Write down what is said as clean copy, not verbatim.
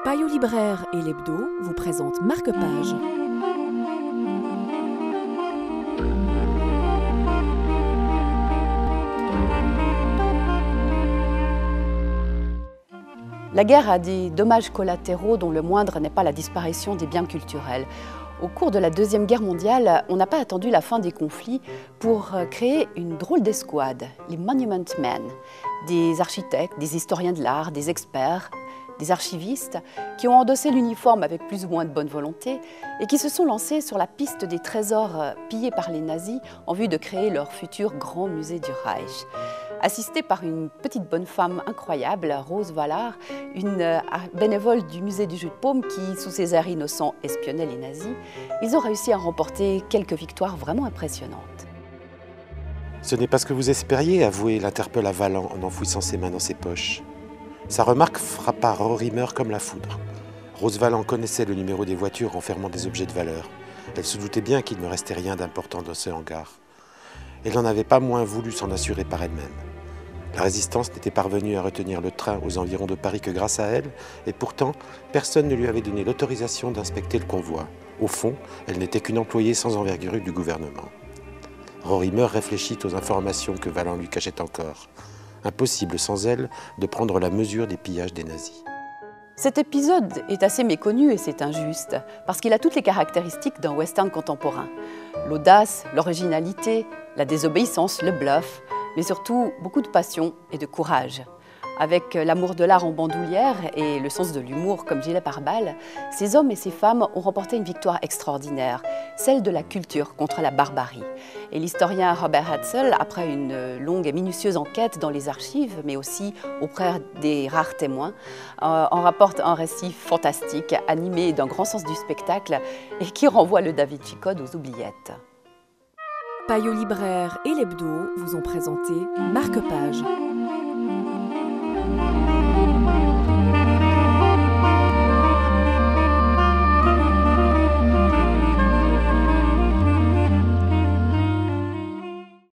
Payot Libraire et l'Hebdo vous présentent Marque-Page. La guerre a des dommages collatéraux dont le moindre n'est pas la disparition des biens culturels. Au cours de la Deuxième Guerre mondiale, on n'a pas attendu la fin des conflits pour créer une drôle d'escouade, les Monument Men, des architectes, des historiens de l'art, des experts, des archivistes qui ont endossé l'uniforme avec plus ou moins de bonne volonté et qui se sont lancés sur la piste des trésors pillés par les nazis en vue de créer leur futur grand musée du Reich. Assistés par une petite bonne femme incroyable, Rose Wallard, une bénévole du musée du jus de paume qui, sous ses airs innocents, espionnait les nazis, ils ont réussi à remporter quelques victoires vraiment impressionnantes. Ce n'est pas ce que vous espériez, avouait l'Interpol à Valland en enfouissant ses mains dans ses poches. Sa remarque frappa Rorimer comme la foudre. Rose Wallard connaissait le numéro des voitures renfermant des objets de valeur. Elle se doutait bien qu'il ne restait rien d'important dans ce hangar. Elle n'en avait pas moins voulu s'en assurer par elle-même. La résistance n'était parvenue à retenir le train aux environs de Paris que grâce à elle, et pourtant, personne ne lui avait donné l'autorisation d'inspecter le convoi. Au fond, elle n'était qu'une employée sans envergure du gouvernement. Rorimer réfléchit aux informations que Wallard lui cachait encore. Impossible sans elle de prendre la mesure des pillages des nazis. Cet épisode est assez méconnu et c'est injuste, parce qu'il a toutes les caractéristiques d'un western contemporain. L'audace, l'originalité, la désobéissance, le bluff, mais surtout beaucoup de passion et de courage. Avec l'amour de l'art en bandoulière et le sens de l'humour comme gilet pare-balles, ces hommes et ces femmes ont remporté une victoire extraordinaire, celle de la culture contre la barbarie. Et l'historien Robert Hatzel, après une longue et minutieuse enquête dans les archives, mais aussi auprès des rares témoins, en rapporte un récit fantastique, animé d'un grand sens du spectacle et qui renvoie le Da Vinci Code aux oubliettes. Payot Libraire et l'Hebdo vous ont présenté Marque-Page.